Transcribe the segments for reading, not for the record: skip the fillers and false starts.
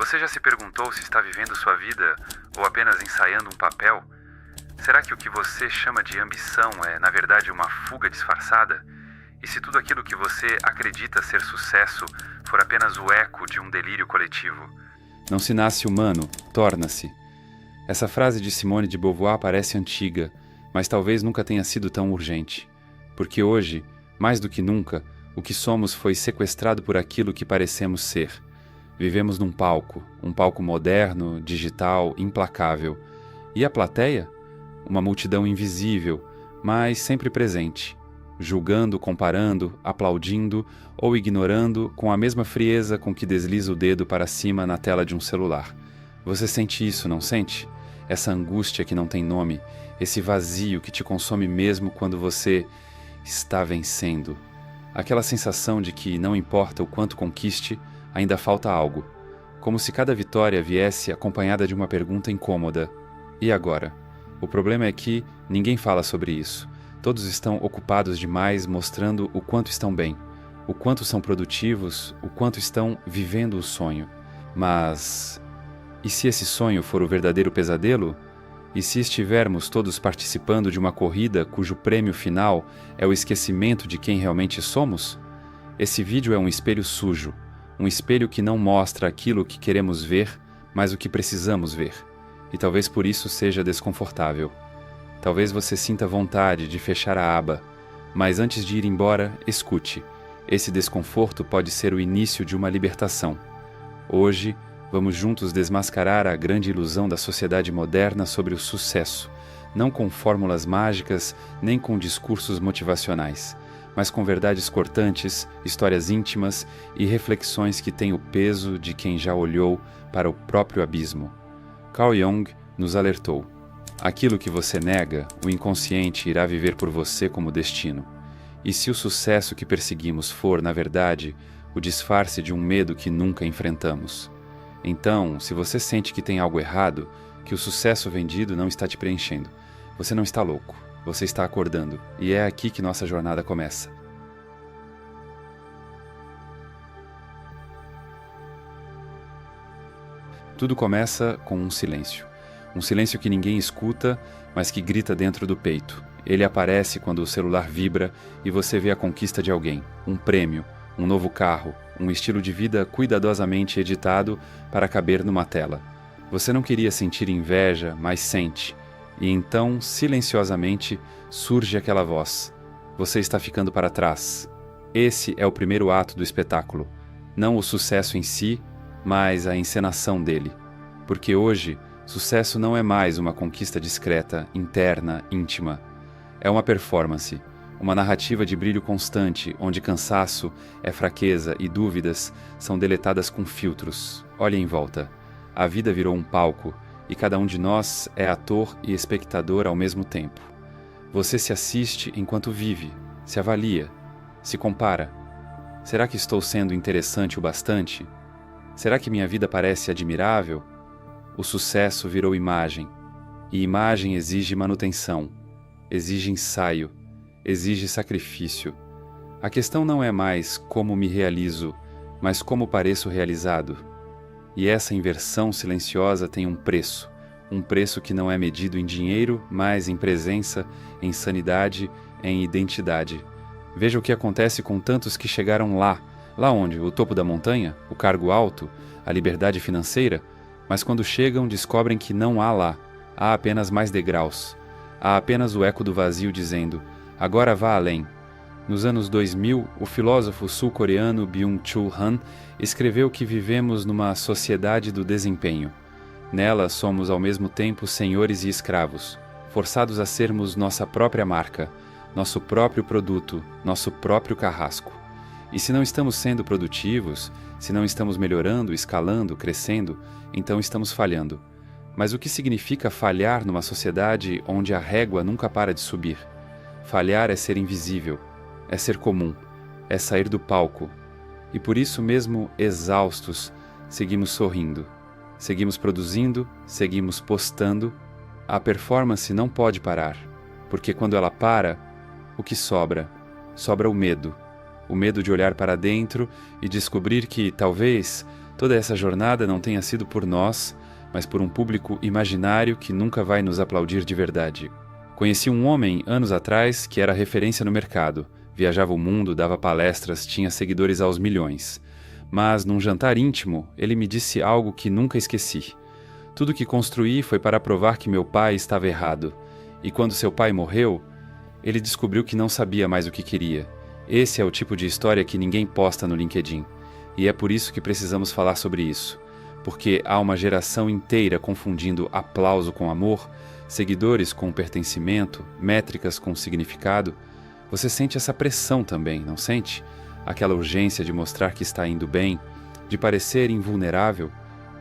Você já se perguntou se está vivendo sua vida ou apenas ensaiando um papel? Será que o que você chama de ambição é, na verdade, uma fuga disfarçada? E se tudo aquilo que você acredita ser sucesso for apenas o eco de um delírio coletivo? Não se nasce humano, torna-se. Essa frase de Simone de Beauvoir parece antiga, mas talvez nunca tenha sido tão urgente. Porque hoje, mais do que nunca, o que somos foi sequestrado por aquilo que parecemos ser. Vivemos num palco, um palco moderno, digital, implacável. E a plateia? Uma multidão invisível, mas sempre presente, julgando, comparando, aplaudindo ou ignorando com a mesma frieza com que desliza o dedo para cima na tela de um celular. Você sente isso, não sente? Essa angústia que não tem nome, esse vazio que te consome mesmo quando você está vencendo. Aquela sensação de que, não importa o quanto conquiste, ainda falta algo. Como se cada vitória viesse acompanhada de uma pergunta incômoda. E agora? O problema é que ninguém fala sobre isso. Todos estão ocupados demais mostrando o quanto estão bem, o quanto são produtivos, o quanto estão vivendo o sonho. Mas e se esse sonho for o verdadeiro pesadelo? E se estivermos todos participando de uma corrida cujo prêmio final é o esquecimento de quem realmente somos? Esse vídeo é um espelho sujo, um espelho que não mostra aquilo que queremos ver, mas o que precisamos ver. E talvez por isso seja desconfortável. Talvez você sinta vontade de fechar a aba, mas antes de ir embora, escute. Esse desconforto pode ser o início de uma libertação. Hoje, vamos juntos desmascarar a grande ilusão da sociedade moderna sobre o sucesso, não com fórmulas mágicas nem com discursos motivacionais, mas com verdades cortantes, histórias íntimas e reflexões que têm o peso de quem já olhou para o próprio abismo. Carl Jung nos alertou. Aquilo que você nega, o inconsciente irá viver por você como destino. E se o sucesso que perseguimos for, na verdade, o disfarce de um medo que nunca enfrentamos? Então, se você sente que tem algo errado, que o sucesso vendido não está te preenchendo, você não está louco, você está acordando, e é aqui que nossa jornada começa. Tudo começa com um silêncio. Um silêncio que ninguém escuta, mas que grita dentro do peito. Ele aparece quando o celular vibra e você vê a conquista de alguém, um prêmio, um novo carro, um estilo de vida cuidadosamente editado para caber numa tela. Você não queria sentir inveja, mas sente. E então, silenciosamente, surge aquela voz. Você está ficando para trás. Esse é o primeiro ato do espetáculo. Não o sucesso em si, mas a encenação dele. Porque hoje, sucesso não é mais uma conquista discreta, interna, íntima. É uma performance, uma narrativa de brilho constante, onde cansaço é fraqueza e dúvidas são deletadas com filtros. Olhe em volta. A vida virou um palco, e cada um de nós é ator e espectador ao mesmo tempo. Você se assiste enquanto vive, se avalia, se compara. Será que estou sendo interessante o bastante? Será que minha vida parece admirável? O sucesso virou imagem, e imagem exige manutenção, exige ensaio, exige sacrifício. A questão não é mais como me realizo, mas como pareço realizado. E essa inversão silenciosa tem um preço que não é medido em dinheiro, mas em presença, em sanidade, em identidade. Veja o que acontece com tantos que chegaram lá onde? O topo da montanha? O cargo alto? A liberdade financeira? Mas quando chegam, descobrem que não há lá, há apenas mais degraus. Há apenas o eco do vazio dizendo, agora vá além. Nos anos 2000, o filósofo sul-coreano Byung-Chul Han escreveu que vivemos numa sociedade do desempenho. Nela somos ao mesmo tempo senhores e escravos, forçados a sermos nossa própria marca, nosso próprio produto, nosso próprio carrasco. E se não estamos sendo produtivos, se não estamos melhorando, escalando, crescendo, então estamos falhando. Mas o que significa falhar numa sociedade onde a régua nunca para de subir? Falhar é ser invisível, é ser comum, é sair do palco. E por isso mesmo, exaustos, seguimos sorrindo. Seguimos produzindo, seguimos postando. A performance não pode parar, porque quando ela para, o que sobra? Sobra o medo de olhar para dentro e descobrir que, talvez, toda essa jornada não tenha sido por nós, mas por um público imaginário que nunca vai nos aplaudir de verdade. Conheci um homem, anos atrás, que era referência no mercado. Viajava o mundo, dava palestras, tinha seguidores aos milhões. Mas, num jantar íntimo, ele me disse algo que nunca esqueci. Tudo que construí foi para provar que meu pai estava errado. E quando seu pai morreu, ele descobriu que não sabia mais o que queria. Esse é o tipo de história que ninguém posta no LinkedIn. E é por isso que precisamos falar sobre isso. Porque há uma geração inteira confundindo aplauso com amor, seguidores com pertencimento, métricas com significado. Você sente essa pressão também, não sente? Aquela urgência de mostrar que está indo bem, de parecer invulnerável.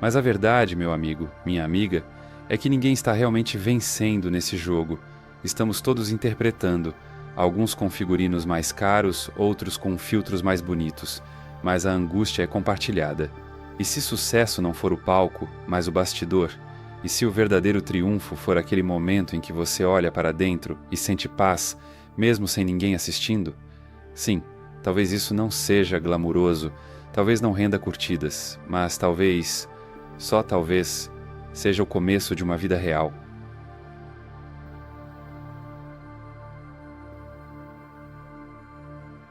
Mas a verdade, meu amigo, minha amiga, é que ninguém está realmente vencendo nesse jogo. Estamos todos interpretando, alguns com figurinos mais caros, outros com filtros mais bonitos, mas a angústia é compartilhada. E se sucesso não for o palco, mas o bastidor? E se o verdadeiro triunfo for aquele momento em que você olha para dentro e sente paz, mesmo sem ninguém assistindo? Sim, talvez isso não seja glamuroso, talvez não renda curtidas, mas talvez, só talvez, seja o começo de uma vida real.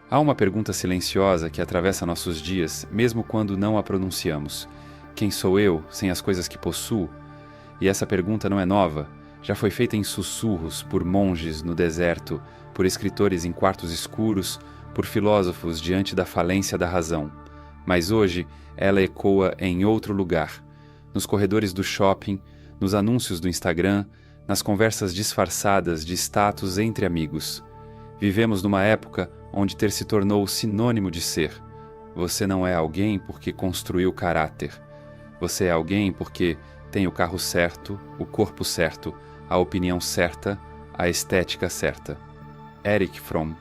Há uma pergunta silenciosa que atravessa nossos dias, mesmo quando não a pronunciamos. Quem sou eu, sem as coisas que possuo? E essa pergunta não é nova. Já foi feita em sussurros por monges no deserto, por escritores em quartos escuros, por filósofos diante da falência da razão. Mas hoje ela ecoa em outro lugar. Nos corredores do shopping, nos anúncios do Instagram, nas conversas disfarçadas de status entre amigos. Vivemos numa época onde ter se tornou sinônimo de ser. Você não é alguém porque construiu caráter. Você é alguém porque tem o carro certo, o corpo certo, a opinião certa, a estética certa. Erich Fromm,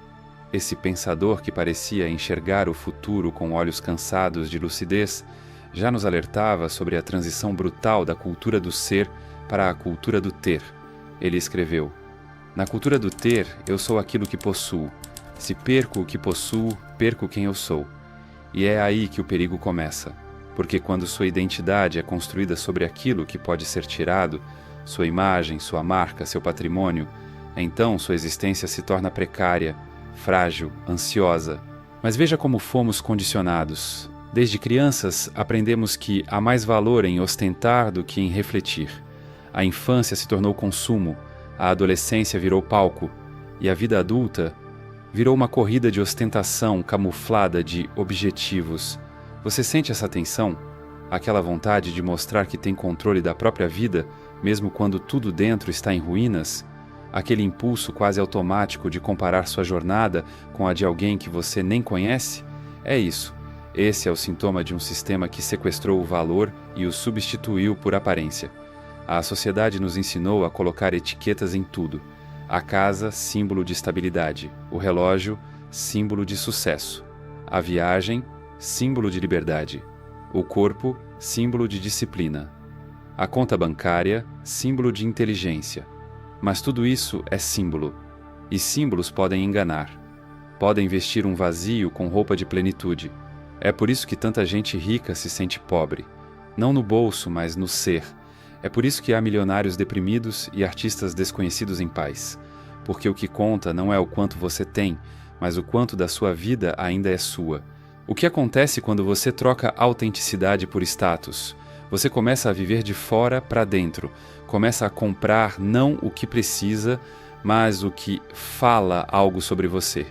esse pensador que parecia enxergar o futuro com olhos cansados de lucidez, já nos alertava sobre a transição brutal da cultura do ser para a cultura do ter. Ele escreveu: "Na cultura do ter, eu sou aquilo que possuo. Se perco o que possuo, perco quem eu sou. E é aí que o perigo começa. Porque quando sua identidade é construída sobre aquilo que pode ser tirado, sua imagem, sua marca, seu patrimônio, então sua existência se torna precária, frágil, ansiosa. Mas veja como fomos condicionados. Desde crianças, aprendemos que há mais valor em ostentar do que em refletir. A infância se tornou consumo, a adolescência virou palco, e a vida adulta virou uma corrida de ostentação camuflada de objetivos. Você sente essa tensão? Aquela vontade de mostrar que tem controle da própria vida, mesmo quando tudo dentro está em ruínas? Aquele impulso quase automático de comparar sua jornada com a de alguém que você nem conhece? É isso. Esse é o sintoma de um sistema que sequestrou o valor e o substituiu por aparência. A sociedade nos ensinou a colocar etiquetas em tudo. A casa, símbolo de estabilidade. O relógio, símbolo de sucesso. A viagem, símbolo de liberdade. O corpo, símbolo de disciplina. A conta bancária, símbolo de inteligência. Mas tudo isso é símbolo. E símbolos podem enganar. Podem vestir um vazio com roupa de plenitude. É por isso que tanta gente rica se sente pobre. Não no bolso, mas no ser. É por isso que há milionários deprimidos e artistas desconhecidos em paz. Porque o que conta não é o quanto você tem, mas o quanto da sua vida ainda é sua. O que acontece quando você troca autenticidade por status? Você começa a viver de fora para dentro. Começa a comprar não o que precisa, mas o que fala algo sobre você.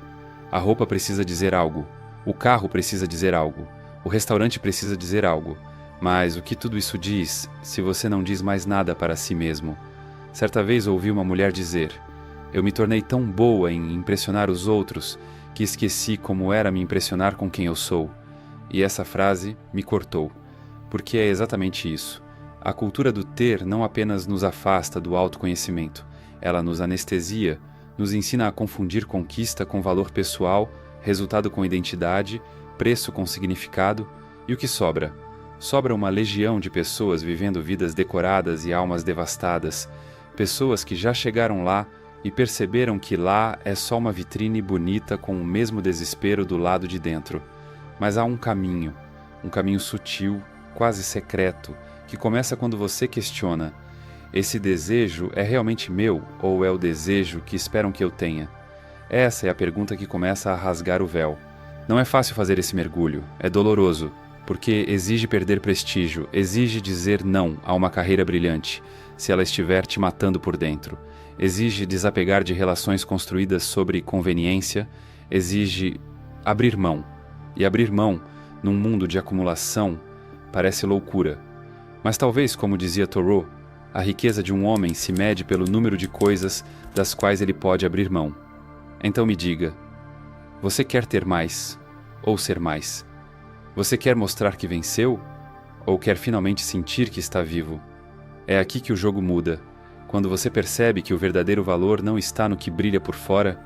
A roupa precisa dizer algo. O carro precisa dizer algo. O restaurante precisa dizer algo. Mas o que tudo isso diz, se você não diz mais nada para si mesmo? Certa vez ouvi uma mulher dizer: "Eu me tornei tão boa em impressionar os outros que esqueci como era me impressionar com quem eu sou." E essa frase me cortou, porque é exatamente isso. A cultura do ter não apenas nos afasta do autoconhecimento, ela nos anestesia, nos ensina a confundir conquista com valor pessoal, resultado com identidade, preço com significado, e o que sobra? Sobra uma legião de pessoas vivendo vidas decoradas e almas devastadas, pessoas que já chegaram lá e perceberam que lá é só uma vitrine bonita com o mesmo desespero do lado de dentro. Mas há um caminho sutil, quase secreto, que começa quando você questiona: esse desejo é realmente meu ou é o desejo que esperam que eu tenha? Essa é a pergunta que começa a rasgar o véu. Não é fácil fazer esse mergulho, é doloroso, porque exige perder prestígio, exige dizer não a uma carreira brilhante, se ela estiver te matando por dentro. Exige desapegar de relações construídas sobre conveniência, exige abrir mão. E abrir mão, num mundo de acumulação, parece loucura. Mas talvez, como dizia Thoreau, a riqueza de um homem se mede pelo número de coisas das quais ele pode abrir mão. Então me diga, você quer ter mais ou ser mais? Você quer mostrar que venceu ou quer finalmente sentir que está vivo? É aqui que o jogo muda, quando você percebe que o verdadeiro valor não está no que brilha por fora,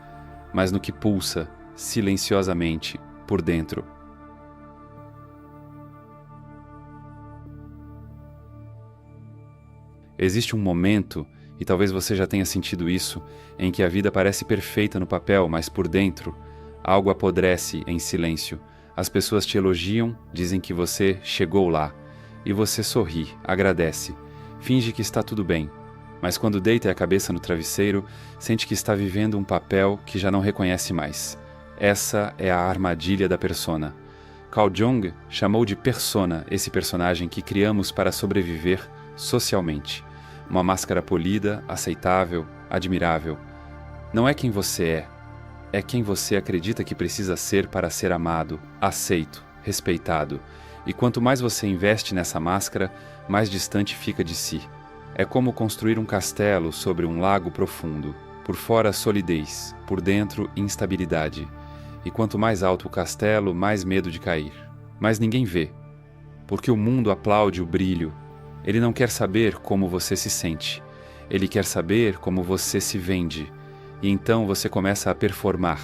mas no que pulsa, silenciosamente, por dentro. Existe um momento, e talvez você já tenha sentido isso, em que a vida parece perfeita no papel, mas por dentro, algo apodrece em silêncio. As pessoas te elogiam, dizem que você chegou lá, e você sorri, agradece, finge que está tudo bem, mas quando deita a cabeça no travesseiro, sente que está vivendo um papel que já não reconhece mais. Essa é a armadilha da persona. Carl Jung chamou de persona esse personagem que criamos para sobreviver socialmente. Uma máscara polida, aceitável, admirável. Não é quem você é quem você acredita que precisa ser para ser amado, aceito, respeitado. E quanto mais você investe nessa máscara, mais distante fica de si. É como construir um castelo sobre um lago profundo. Por fora, solidez, por dentro, instabilidade. E quanto mais alto o castelo, mais medo de cair. Mas ninguém vê, porque o mundo aplaude o brilho. Ele não quer saber como você se sente. Ele quer saber como você se vende. E então você começa a performar.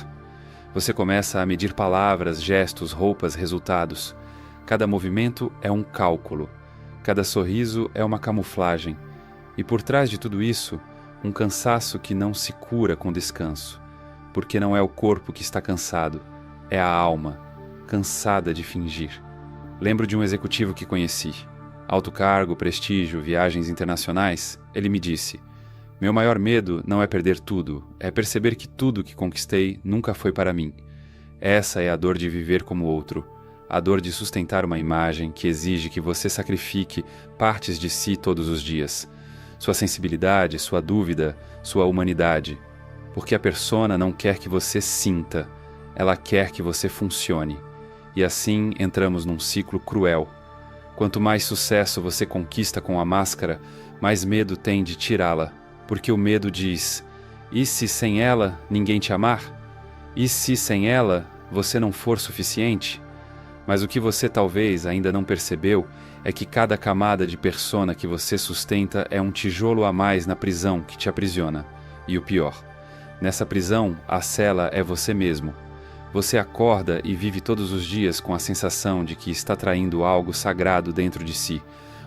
Você começa a medir palavras, gestos, roupas, resultados. Cada movimento é um cálculo. Cada sorriso é uma camuflagem. E por trás de tudo isso, um cansaço que não se cura com descanso. Porque não é o corpo que está cansado, é a alma, cansada de fingir. Lembro de um executivo que conheci. Alto cargo, prestígio, viagens internacionais, ele me disse: meu maior medo não é perder tudo, é perceber que tudo que conquistei nunca foi para mim. Essa é a dor de viver como outro, a dor de sustentar uma imagem que exige que você sacrifique partes de si todos os dias. Sua sensibilidade, sua dúvida, sua humanidade. Porque a persona não quer que você sinta, ela quer que você funcione. E assim entramos num ciclo cruel. Quanto mais sucesso você conquista com a máscara, mais medo tem de tirá-la. Porque o medo diz: e se sem ela ninguém te amar? E se sem ela você não for suficiente? Mas o que você talvez ainda não percebeu é que cada camada de persona que você sustenta é um tijolo a mais na prisão que te aprisiona. E o pior, nessa prisão, a cela é você mesmo. Você acorda e vive todos os dias com a sensação de que está traindo algo sagrado dentro de si.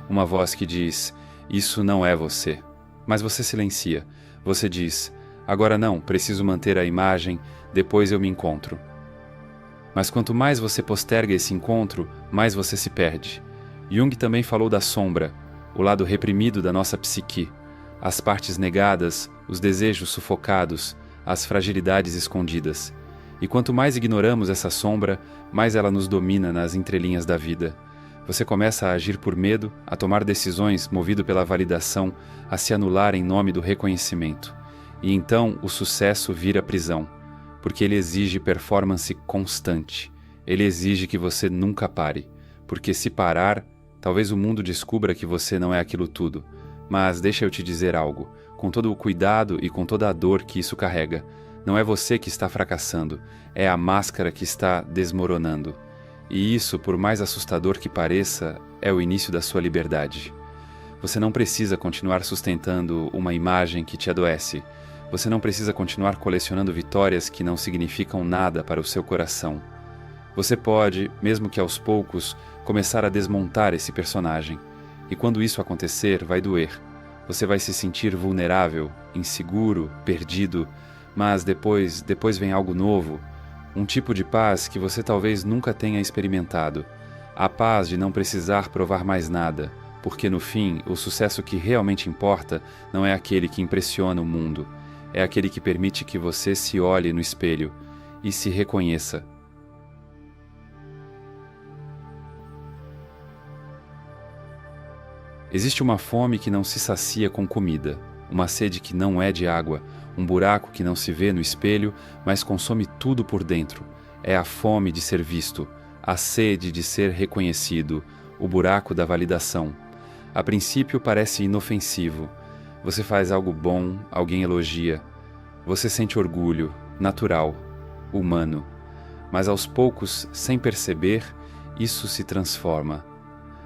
Uma voz que diz: isso não é você. Mas você silencia. Você diz: agora não, preciso manter a imagem, depois eu me encontro. Mas quanto mais você posterga esse encontro, mais você se perde. Jung também falou da sombra, o lado reprimido da nossa psique, as partes negadas, os desejos sufocados, as fragilidades escondidas. E quanto mais ignoramos essa sombra, mais ela nos domina nas entrelinhas da vida. Você começa a agir por medo, a tomar decisões movido pela validação, a se anular em nome do reconhecimento. E então o sucesso vira prisão, porque ele exige performance constante. Ele exige que você nunca pare, porque se parar, talvez o mundo descubra que você não é aquilo tudo. Mas deixa eu te dizer algo, com todo o cuidado e com toda a dor que isso carrega. Não é você que está fracassando, é a máscara que está desmoronando. E isso, por mais assustador que pareça, é o início da sua liberdade. Você não precisa continuar sustentando uma imagem que te adoece. Você não precisa continuar colecionando vitórias que não significam nada para o seu coração. Você pode, mesmo que aos poucos, começar a desmontar esse personagem. E quando isso acontecer, vai doer. Você vai se sentir vulnerável, inseguro, perdido. Mas depois vem algo novo, um tipo de paz que você talvez nunca tenha experimentado. A paz de não precisar provar mais nada, porque no fim, o sucesso que realmente importa não é aquele que impressiona o mundo, é aquele que permite que você se olhe no espelho e se reconheça. Existe uma fome que não se sacia com comida, uma sede que não é de água, um buraco que não se vê no espelho, mas consome tudo por dentro. É a fome de ser visto, a sede de ser reconhecido, o buraco da validação. A princípio parece inofensivo. Você faz algo bom, alguém elogia. Você sente orgulho, natural, humano. Mas aos poucos, sem perceber, isso se transforma.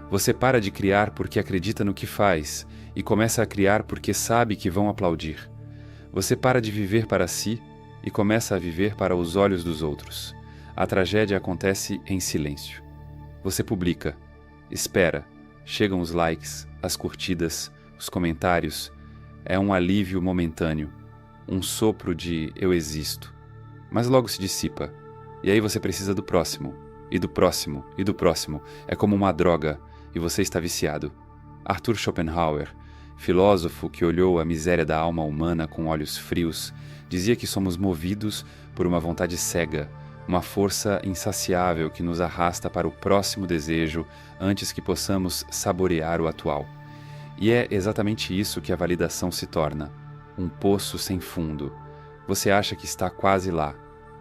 Você para de criar porque acredita no que faz e começa a criar porque sabe que vão aplaudir. Você para de viver para si e começa a viver para os olhos dos outros. A tragédia acontece em silêncio. Você publica, espera, chegam os likes, as curtidas, os comentários. É um alívio momentâneo, um sopro de eu existo. Mas logo se dissipa, e aí você precisa do próximo, e do próximo, e do próximo. É como uma droga, e você está viciado. Arthur Schopenhauer, filósofo que olhou a miséria da alma humana com olhos frios, dizia que somos movidos por uma vontade cega, uma força insaciável que nos arrasta para o próximo desejo antes que possamos saborear o atual. E é exatamente isso que a validação se torna, um poço sem fundo. Você acha que está quase lá,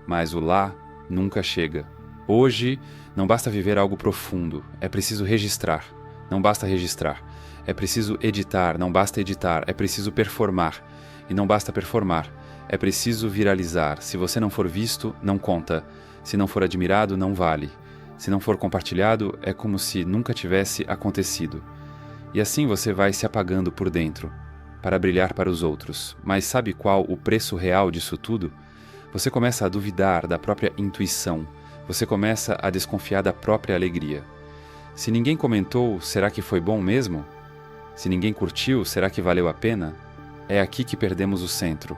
mas o lá nunca chega. Hoje, não basta viver algo profundo, é preciso registrar. Não basta registrar. É preciso editar, não basta editar. É preciso performar. E não basta performar. É preciso viralizar. Se você não for visto, não conta. Se não for admirado, não vale. Se não for compartilhado, é como se nunca tivesse acontecido. E assim você vai se apagando por dentro, para brilhar para os outros. Mas sabe qual o preço real disso tudo? Você começa a duvidar da própria intuição. Você começa a desconfiar da própria alegria. Se ninguém comentou, será que foi bom mesmo? Se ninguém curtiu, será que valeu a pena? É aqui que perdemos o centro,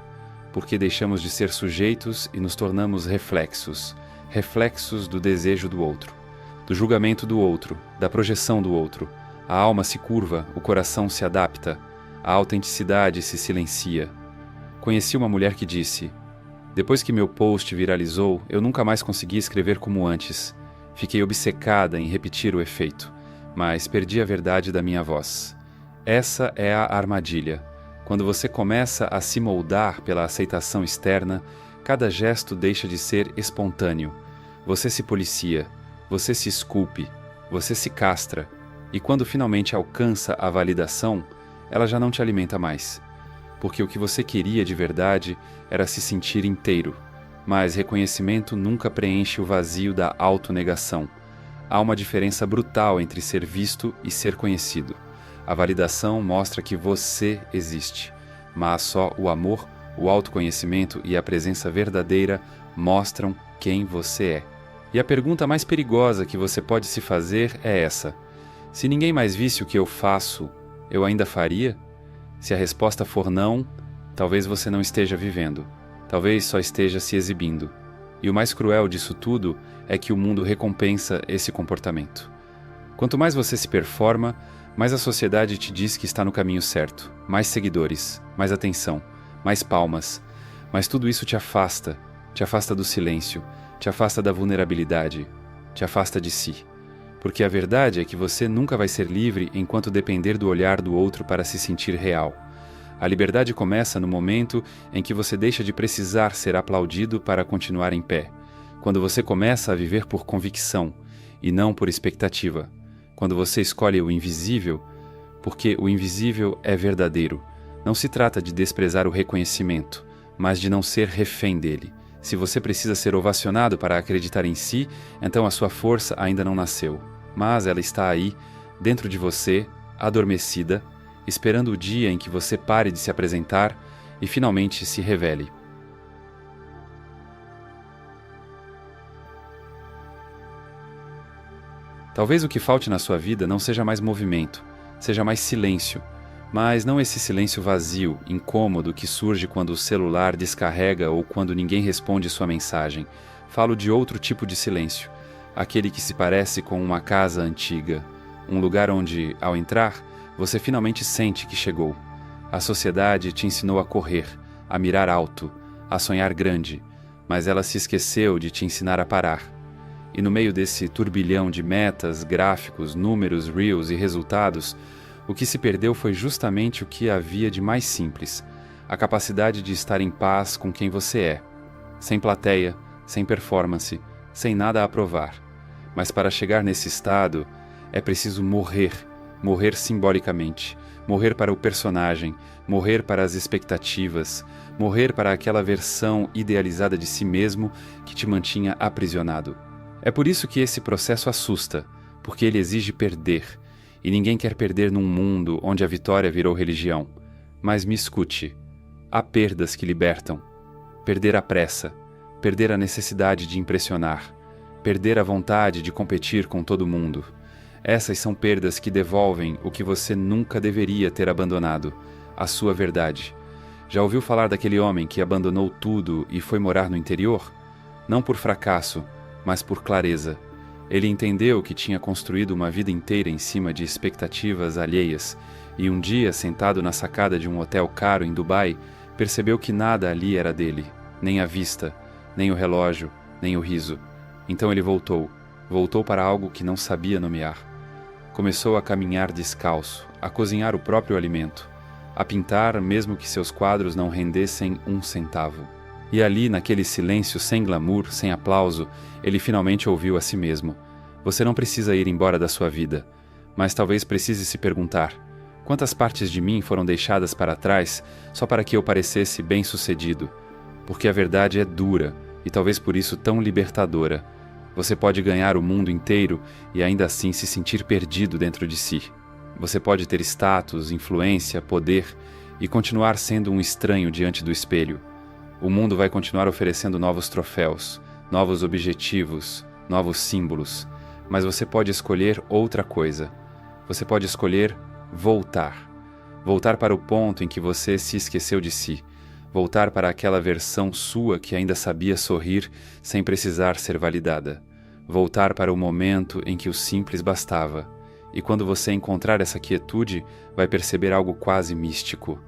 porque deixamos de ser sujeitos e nos tornamos reflexos, reflexos do desejo do outro, do julgamento do outro, da projeção do outro. A alma se curva, o coração se adapta, a autenticidade se silencia. Conheci uma mulher que disse: depois que meu post viralizou, eu nunca mais consegui escrever como antes. Fiquei obcecada em repetir o efeito, mas perdi a verdade da minha voz. Essa é a armadilha. Quando você começa a se moldar pela aceitação externa, cada gesto deixa de ser espontâneo. Você se policia, você se esculpe, você se castra, e quando finalmente alcança a validação, ela já não te alimenta mais. Porque o que você queria de verdade era se sentir inteiro, mas reconhecimento nunca preenche o vazio da autonegação. Há uma diferença brutal entre ser visto e ser conhecido. A validação mostra que você existe, mas só o amor, o autoconhecimento e a presença verdadeira mostram quem você é. E a pergunta mais perigosa que você pode se fazer é essa: se ninguém mais visse o que eu faço, eu ainda faria? Se a resposta for não, talvez você não esteja vivendo. Talvez só esteja se exibindo. E o mais cruel disso tudo é que o mundo recompensa esse comportamento. Quanto mais você se performa, mais a sociedade te diz que está no caminho certo. Mais seguidores, mais atenção, mais palmas. Mas tudo isso te afasta do silêncio, te afasta da vulnerabilidade, te afasta de si. Porque a verdade é que você nunca vai ser livre enquanto depender do olhar do outro para se sentir real. A liberdade começa no momento em que você deixa de precisar ser aplaudido para continuar em pé. Quando você começa a viver por convicção e não por expectativa. Quando você escolhe o invisível, porque o invisível é verdadeiro. Não se trata de desprezar o reconhecimento, mas de não ser refém dele. Se você precisa ser ovacionado para acreditar em si, então a sua força ainda não nasceu. Mas ela está aí, dentro de você, adormecida, esperando o dia em que você pare de se apresentar e finalmente se revele. Talvez o que falte na sua vida não seja mais movimento, seja mais silêncio, mas não esse silêncio vazio, incômodo que surge quando o celular descarrega ou quando ninguém responde sua mensagem. Falo de outro tipo de silêncio. aquele que se parece com uma casa antiga, um lugar onde, ao entrar, você finalmente sente que chegou. A sociedade te ensinou a correr, a mirar alto, a sonhar grande, mas ela se esqueceu de te ensinar a parar. E no meio desse turbilhão de metas, gráficos, números, reels e resultados, o que se perdeu foi justamente o que havia de mais simples, a capacidade de estar em paz com quem você é, sem plateia, sem performance, sem nada a provar. Mas para chegar nesse estado, é preciso morrer, morrer simbolicamente, morrer para o personagem, morrer para as expectativas, morrer para aquela versão idealizada de si mesmo que te mantinha aprisionado. É por isso que esse processo assusta, porque ele exige perder, e ninguém quer perder num mundo onde a vitória virou religião. Mas me escute, há perdas que libertam. Perder a pressa, perder a necessidade de impressionar, perder a vontade de competir com todo mundo. Essas são perdas que devolvem o que você nunca deveria ter abandonado, a sua verdade. Já ouviu falar daquele homem que abandonou tudo e foi morar no interior? Não por fracasso, mas por clareza. Ele entendeu que tinha construído uma vida inteira em cima de expectativas alheias, e um dia, sentado na sacada de um hotel caro em Dubai, percebeu que nada ali era dele, nem a vista, nem o relógio, nem o riso. Então ele voltou para algo que não sabia nomear. Começou a caminhar descalço, a cozinhar o próprio alimento, a pintar mesmo que seus quadros não rendessem 1 centavo. E ali, naquele silêncio sem glamour, sem aplauso, ele finalmente ouviu a si mesmo. Você não precisa ir embora da sua vida, mas talvez precise se perguntar: quantas partes de mim foram deixadas para trás só para que eu parecesse bem-sucedido? Porque a verdade é dura e talvez por isso tão libertadora. Você pode ganhar o mundo inteiro e ainda assim se sentir perdido dentro de si. Você pode ter status, influência, poder e continuar sendo um estranho diante do espelho. O mundo vai continuar oferecendo novos troféus, novos objetivos, novos símbolos, mas você pode escolher outra coisa. Você pode escolher voltar. Voltar para o ponto em que você se esqueceu de si. Voltar para aquela versão sua que ainda sabia sorrir sem precisar ser validada. Voltar para o momento em que o simples bastava. E quando você encontrar essa quietude, vai perceber algo quase místico.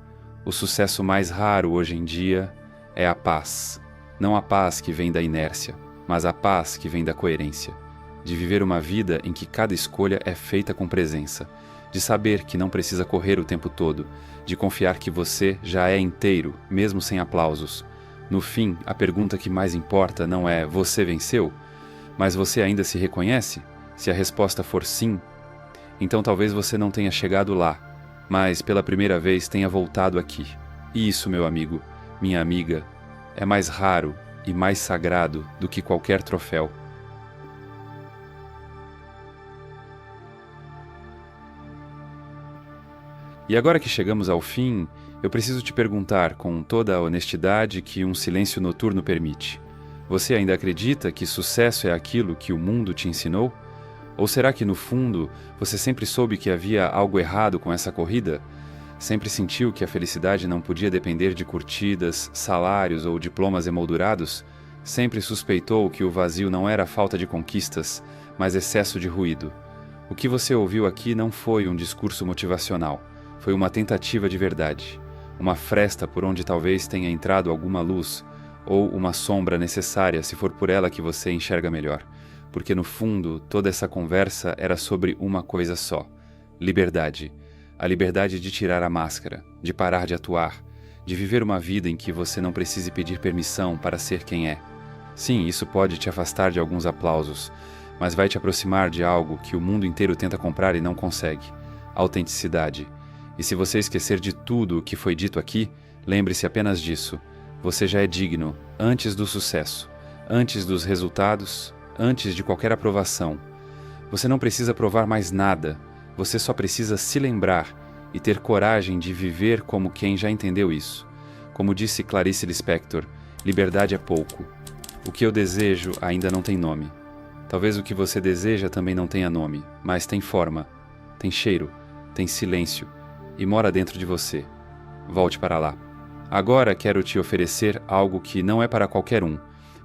O sucesso mais raro hoje em dia é a paz. Não a paz que vem da inércia, mas a paz que vem da coerência. De viver uma vida em que cada escolha é feita com presença. De saber que não precisa correr o tempo todo. De confiar que você já é inteiro, mesmo sem aplausos. No fim, a pergunta que mais importa não é "você venceu?", mas você ainda se reconhece? Se a resposta for sim, então talvez você não tenha chegado lá, mas pela primeira vez tenha voltado aqui. E isso, meu amigo, minha amiga, é mais raro e mais sagrado do que qualquer troféu. E agora que chegamos ao fim, eu preciso te perguntar com toda a honestidade que um silêncio noturno permite. Você ainda acredita que sucesso é aquilo que o mundo te ensinou? Ou será que, no fundo, você sempre soube que havia algo errado com essa corrida? Sempre sentiu que a felicidade não podia depender de curtidas, salários ou diplomas emoldurados? Sempre suspeitou que o vazio não era falta de conquistas, mas excesso de ruído. O que você ouviu aqui não foi um discurso motivacional. Foi uma tentativa de verdade. Uma fresta por onde talvez tenha entrado alguma luz, ou uma sombra necessária se for por ela que você enxerga melhor. Porque no fundo, toda essa conversa era sobre uma coisa só: liberdade. A liberdade de tirar a máscara, de parar de atuar, de viver uma vida em que você não precise pedir permissão para ser quem é. Sim, isso pode te afastar de alguns aplausos, mas vai te aproximar de algo que o mundo inteiro tenta comprar e não consegue: autenticidade. E se você esquecer de tudo o que foi dito aqui, lembre-se apenas disso: você já é digno, antes do sucesso, antes dos resultados, antes de qualquer aprovação. Você não precisa provar mais nada, você só precisa se lembrar e ter coragem de viver como quem já entendeu isso. Como disse Clarice Lispector, liberdade é pouco. O que eu desejo ainda não tem nome. Talvez o que você deseja também não tenha nome, mas tem forma, tem cheiro, tem silêncio e mora dentro de você. Volte para lá. Agora quero te oferecer algo que não é para qualquer um,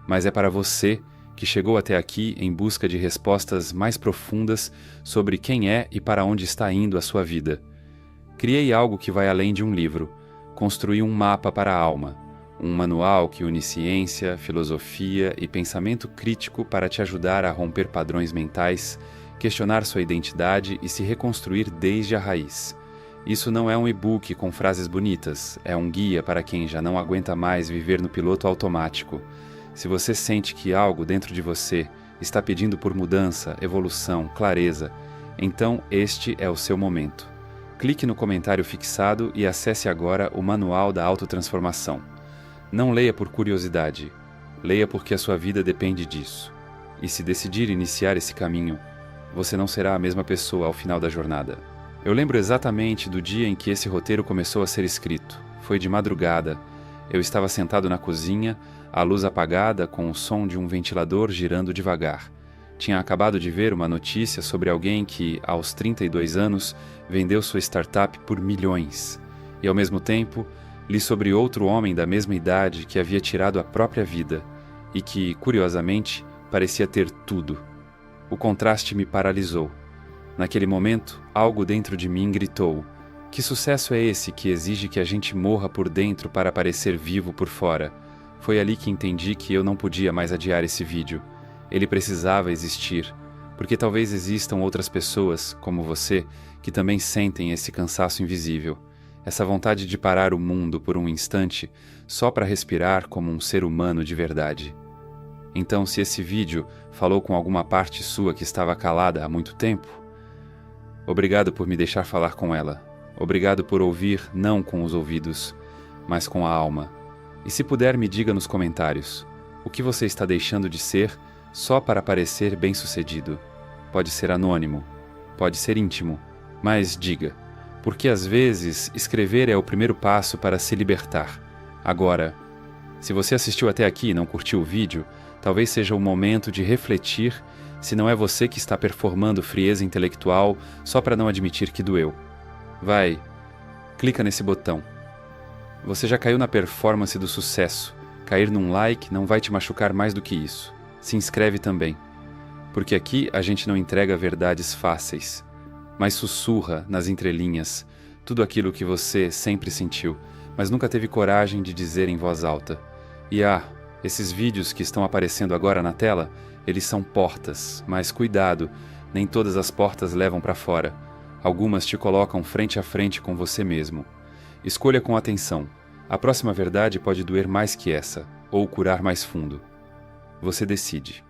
mas é para você que chegou até aqui em busca de respostas mais profundas sobre quem é e para onde está indo a sua vida. Criei algo que vai além de um livro. Construí um mapa para a alma, um manual que une ciência, filosofia e pensamento crítico para te ajudar a romper padrões mentais, questionar sua identidade e se reconstruir desde a raiz. Isso não é um e-book com frases bonitas, é um guia para quem já não aguenta mais viver no piloto automático. Se você sente que algo dentro de você está pedindo por mudança, evolução, clareza, então este é o seu momento. Clique no comentário fixado e acesse agora o Manual da Autotransformação. Não leia por curiosidade, leia porque a sua vida depende disso. E se decidir iniciar esse caminho, você não será a mesma pessoa ao final da jornada. Eu lembro exatamente do dia em que esse roteiro começou a ser escrito. Foi de madrugada. Eu estava sentado na cozinha, a luz apagada com o som de um ventilador girando devagar. Tinha acabado de ver uma notícia sobre alguém que, aos 32 anos, vendeu sua startup por milhões. E, ao mesmo tempo, li sobre outro homem da mesma idade que havia tirado a própria vida e que, curiosamente, parecia ter tudo. O contraste me paralisou. Naquele momento, algo dentro de mim gritou: que sucesso é esse que exige que a gente morra por dentro para parecer vivo por fora? Foi ali que entendi que eu não podia mais adiar esse vídeo. Ele precisava existir, porque talvez existam outras pessoas, como você, que também sentem esse cansaço invisível, essa vontade de parar o mundo por um instante só para respirar como um ser humano de verdade. Então, se esse vídeo falou com alguma parte sua que estava calada há muito tempo, obrigado por me deixar falar com ela. Obrigado por ouvir não com os ouvidos, mas com a alma. E se puder, me diga nos comentários o que você está deixando de ser só para parecer bem-sucedido. Pode ser anônimo, pode ser íntimo, mas diga, porque às vezes escrever é o primeiro passo para se libertar. Agora, se você assistiu até aqui e não curtiu o vídeo, talvez seja o momento de refletir se não é você que está performando frieza intelectual só para não admitir que doeu. Vai, clica nesse botão. Você já caiu na performance do sucesso. Cair num like não vai te machucar mais do que isso. Se inscreve também. Porque aqui a gente não entrega verdades fáceis, mas sussurra nas entrelinhas tudo aquilo que você sempre sentiu, mas nunca teve coragem de dizer em voz alta. E esses vídeos que estão aparecendo agora na tela, eles são portas, mas cuidado, nem todas as portas levam para fora. Algumas te colocam frente a frente com você mesmo. Escolha com atenção. A próxima verdade pode doer mais que essa, ou curar mais fundo. Você decide.